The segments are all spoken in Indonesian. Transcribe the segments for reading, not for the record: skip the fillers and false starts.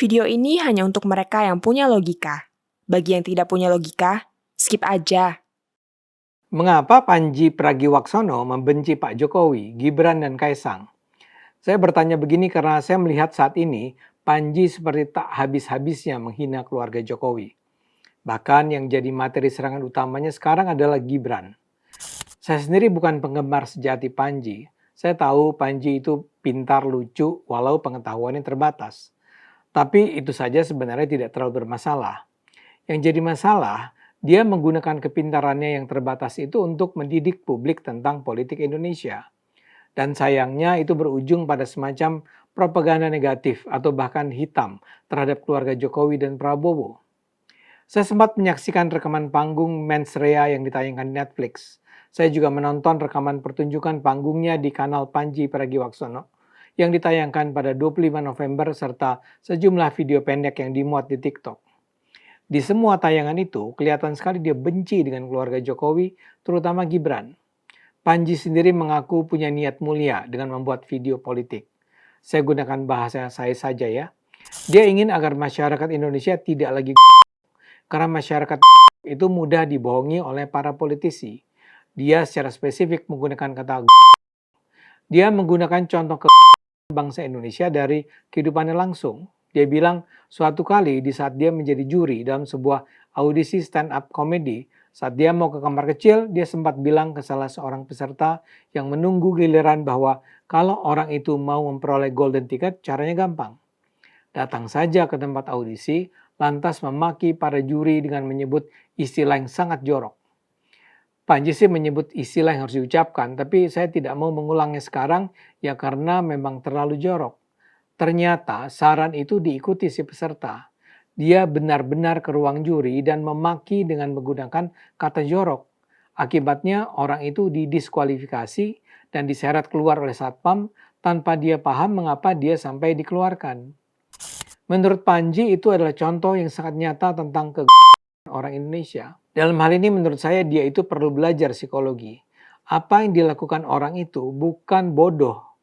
Video ini hanya untuk mereka yang punya logika. Bagi yang tidak punya logika, skip aja. Mengapa Panji Pragiwaksono membenci Pak Jokowi, Gibran, dan Kaisang? Saya bertanya begini karena saya melihat saat ini Panji seperti tak habis-habisnya menghina keluarga Jokowi. Bahkan yang jadi materi serangan utamanya sekarang adalah Gibran. Saya sendiri bukan penggemar sejati Panji. Saya tahu Panji itu pintar, lucu, walau pengetahuannya terbatas. Tapi itu saja sebenarnya tidak terlalu bermasalah. Yang jadi masalah, dia menggunakan kepintarannya yang terbatas itu untuk mendidik publik tentang politik Indonesia. Dan sayangnya itu berujung pada semacam propaganda negatif atau bahkan hitam terhadap keluarga Jokowi dan Prabowo. Saya sempat menyaksikan rekaman panggung Mens Rea yang ditayangkan di Netflix. Saya juga menonton rekaman pertunjukan panggungnya di kanal Panji Pragiwaksono yang ditayangkan pada 25 November serta sejumlah video pendek yang dimuat di TikTok. Di semua tayangan itu, kelihatan sekali dia benci dengan keluarga Jokowi, terutama Gibran. Panji sendiri mengaku punya niat mulia dengan membuat video politik. Saya gunakan bahasa saya saja ya. Dia ingin agar masyarakat Indonesia tidak lagi karena masyarakat itu mudah dibohongi oleh para politisi. Dia secara spesifik menggunakan kata dia menggunakan contoh bangsa Indonesia dari kehidupannya langsung. Dia bilang suatu kali di saat dia menjadi juri dalam sebuah audisi stand-up comedy, saat dia mau ke kamar kecil, dia sempat bilang ke salah seorang peserta yang menunggu giliran bahwa kalau orang itu mau memperoleh golden ticket, caranya gampang. Datang saja ke tempat audisi, lantas memaki para juri dengan menyebut istilah yang sangat jorok. Panji sih menyebut istilah yang harus diucapkan, tapi saya tidak mau mengulangnya sekarang ya karena memang terlalu jorok. Ternyata saran itu diikuti si peserta. Dia benar-benar ke ruang juri dan memaki dengan menggunakan kata jorok. Akibatnya orang itu didiskualifikasi dan diseret keluar oleh satpam tanpa dia paham mengapa dia sampai dikeluarkan. Menurut Panji itu adalah contoh yang sangat nyata tentang orang Indonesia. Dalam hal ini menurut saya dia itu perlu belajar psikologi. Apa yang dilakukan orang itu bukan bodoh.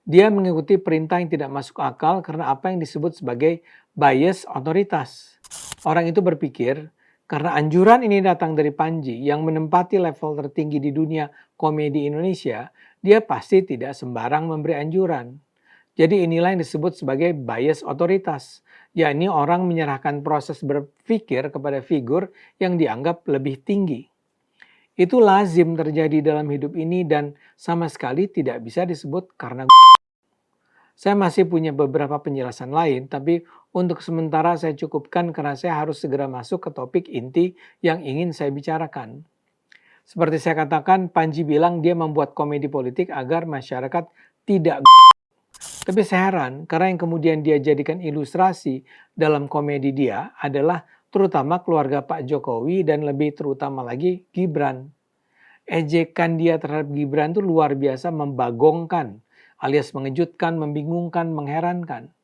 Dia mengikuti perintah yang tidak masuk akal karena apa yang disebut sebagai bias otoritas. Orang itu berpikir karena anjuran ini datang dari Panji yang menempati level tertinggi di dunia komedi Indonesia, dia pasti tidak sembarang memberi anjuran. Jadi inilah yang disebut sebagai bias otoritas, yakni orang menyerahkan proses berpikir kepada figur yang dianggap lebih tinggi. Itu lazim terjadi dalam hidup ini dan sama sekali tidak bisa disebut karena saya masih punya beberapa penjelasan lain, tapi untuk sementara saya cukupkan karena saya harus segera masuk ke topik inti yang ingin saya bicarakan. Seperti saya katakan, Panji bilang dia membuat komedi politik agar masyarakat tidak. Tapi saya heran karena yang kemudian dia jadikan ilustrasi dalam komedi dia adalah terutama keluarga Pak Jokowi dan lebih terutama lagi Gibran. Ejekan dia terhadap Gibran itu luar biasa membagongkan alias mengejutkan, membingungkan, mengherankan.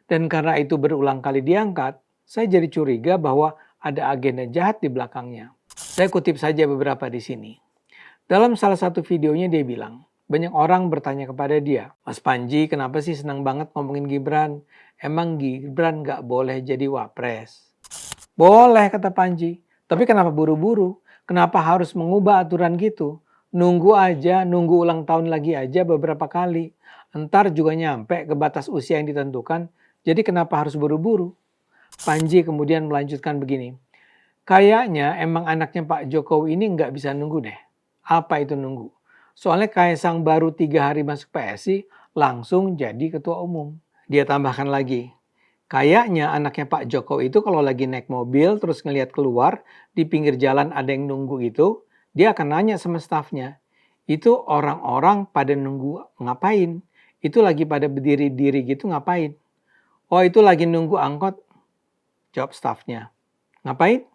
Dan karena itu berulang kali diangkat, saya jadi curiga bahwa ada agenda jahat di belakangnya. Saya kutip saja beberapa di sini. Dalam salah satu videonya dia bilang, banyak orang bertanya kepada dia, Mas Panji kenapa sih senang banget ngomongin Gibran? Emang Gibran gak boleh jadi wapres? Boleh kata Panji, tapi kenapa buru-buru? Kenapa harus mengubah aturan gitu? Nunggu aja, nunggu ulang tahun lagi aja beberapa kali. Entar juga nyampe ke batas usia yang ditentukan, jadi kenapa harus buru-buru? Panji kemudian melanjutkan begini, kayaknya emang anaknya Pak Jokowi ini nggak bisa nunggu deh. Apa itu nunggu? Soalnya Kaisang baru 3 hari masuk PSI langsung jadi ketua umum. Dia tambahkan lagi, kayaknya anaknya Pak Jokowi itu kalau lagi naik mobil terus ngelihat keluar di pinggir jalan ada yang nunggu gitu, dia akan nanya sama stafnya, itu orang-orang pada nunggu ngapain? Itu lagi pada berdiri-diri gitu ngapain? Oh itu lagi nunggu angkot, jawab stafnya. Ngapain?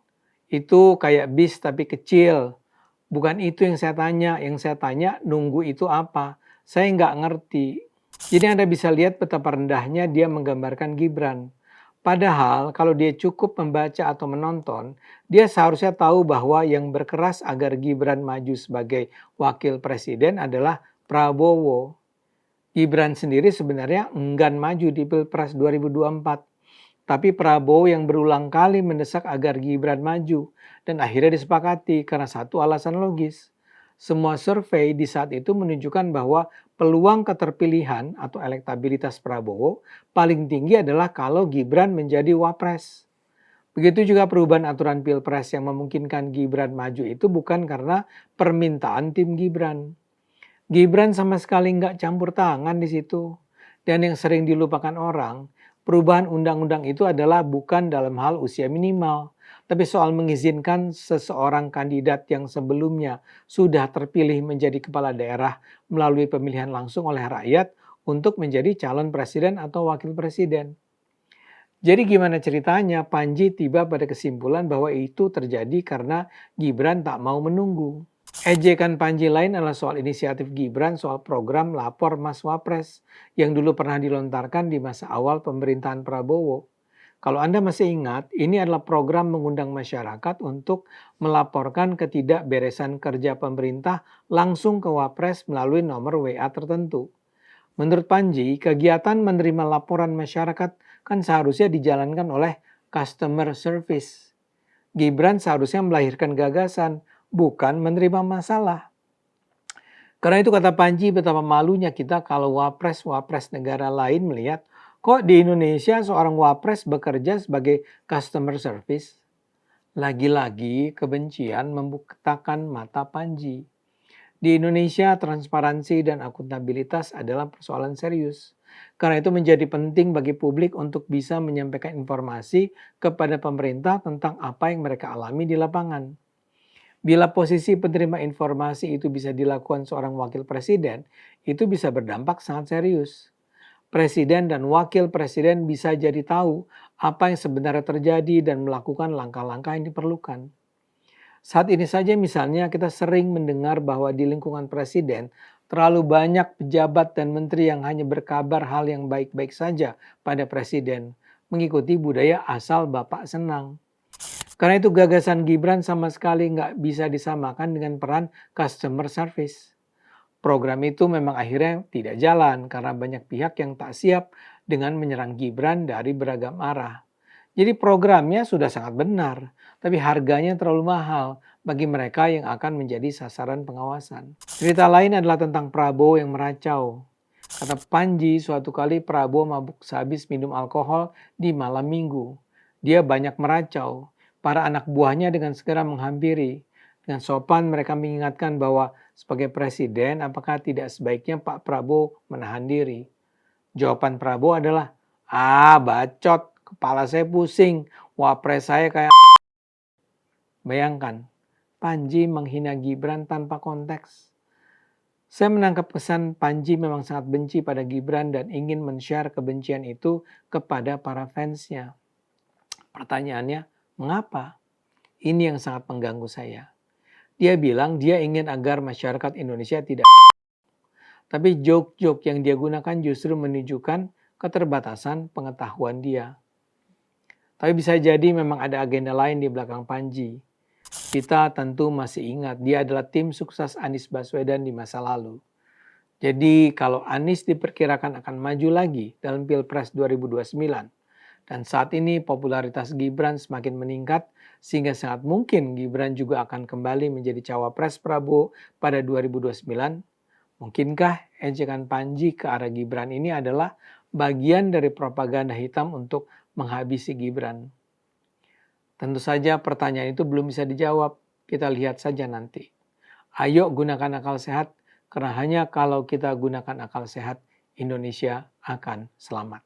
Itu kayak bis tapi kecil. Bukan itu yang saya tanya nunggu itu apa? Saya nggak ngerti. Jadi Anda bisa lihat betapa rendahnya dia menggambarkan Gibran. Padahal kalau dia cukup membaca atau menonton, dia seharusnya tahu bahwa yang berkeras agar Gibran maju sebagai wakil presiden adalah Prabowo. Gibran sendiri sebenarnya enggan maju di Pilpres 2024. Tapi Prabowo yang berulang kali mendesak agar Gibran maju dan akhirnya disepakati karena satu alasan logis. Semua survei di saat itu menunjukkan bahwa peluang keterpilihan atau elektabilitas Prabowo paling tinggi adalah kalau Gibran menjadi wapres. Begitu juga perubahan aturan Pilpres yang memungkinkan Gibran maju itu bukan karena permintaan tim Gibran. Gibran sama sekali nggak campur tangan di situ. Dan yang sering dilupakan orang, perubahan undang-undang itu adalah bukan dalam hal usia minimal, tapi soal mengizinkan seseorang kandidat yang sebelumnya sudah terpilih menjadi kepala daerah melalui pemilihan langsung oleh rakyat untuk menjadi calon presiden atau wakil presiden. Jadi gimana ceritanya Panji tiba pada kesimpulan bahwa itu terjadi karena Gibran tak mau menunggu. Ejekan Panji lain adalah soal inisiatif Gibran soal program Lapor Mas Wapres yang dulu pernah dilontarkan di masa awal pemerintahan Prabowo. Kalau Anda masih ingat, ini adalah program mengundang masyarakat untuk melaporkan ketidakberesan kerja pemerintah langsung ke Wapres melalui nomor WA tertentu. Menurut Panji, kegiatan menerima laporan masyarakat kan seharusnya dijalankan oleh customer service. Gibran seharusnya melahirkan gagasan, bukan menerima masalah. Karena itu kata Panji, betapa malunya kita kalau wapres-wapres negara lain melihat kok di Indonesia seorang wapres bekerja sebagai customer service. Lagi-lagi kebencian membutakan mata Panji. Di Indonesia transparansi dan akuntabilitas adalah persoalan serius. Karena itu menjadi penting bagi publik untuk bisa menyampaikan informasi kepada pemerintah tentang apa yang mereka alami di lapangan. Bila posisi penerima informasi itu bisa dilakukan seorang wakil presiden, itu bisa berdampak sangat serius. Presiden dan wakil presiden bisa jadi tahu apa yang sebenarnya terjadi dan melakukan langkah-langkah yang diperlukan. Saat ini saja misalnya kita sering mendengar bahwa di lingkungan presiden terlalu banyak pejabat dan menteri yang hanya berkabar hal yang baik-baik saja pada presiden, mengikuti budaya asal Bapak senang. Karena itu gagasan Gibran sama sekali nggak bisa disamakan dengan peran customer service. Program itu memang akhirnya tidak jalan karena banyak pihak yang tak siap dengan menyerang Gibran dari beragam arah. Jadi programnya sudah sangat benar, tapi harganya terlalu mahal bagi mereka yang akan menjadi sasaran pengawasan. Cerita lain adalah tentang Prabowo yang meracau. Kata Panji, suatu kali Prabowo mabuk sehabis minum alkohol di malam minggu. Dia banyak meracau. Para anak buahnya dengan segera menghampiri. Dengan sopan mereka mengingatkan bahwa sebagai presiden apakah tidak sebaiknya Pak Prabowo menahan diri. Jawaban Prabowo adalah, bacot, kepala saya pusing, wapres saya kayak. Bayangkan, Panji menghina Gibran tanpa konteks. Saya menangkap kesan Panji memang sangat benci pada Gibran dan ingin men-share kebencian itu kepada para fansnya. Pertanyaannya, mengapa? Ini yang sangat mengganggu saya. Dia bilang dia ingin agar masyarakat Indonesia tidak. Tapi joke-joke yang dia gunakan justru menunjukkan keterbatasan pengetahuan dia. Tapi bisa jadi memang ada agenda lain di belakang Panji. Kita tentu masih ingat dia adalah tim sukses Anies Baswedan di masa lalu. Jadi kalau Anies diperkirakan akan maju lagi dalam Pilpres 2029, dan saat ini popularitas Gibran semakin meningkat sehingga sangat mungkin Gibran juga akan kembali menjadi cawapres Prabowo pada 2029. Mungkinkah ejekan Panji ke arah Gibran ini adalah bagian dari propaganda hitam untuk menghabisi Gibran? Tentu saja pertanyaan itu belum bisa dijawab. Kita lihat saja nanti. Ayo gunakan akal sehat, karena hanya kalau kita gunakan akal sehat, Indonesia akan selamat.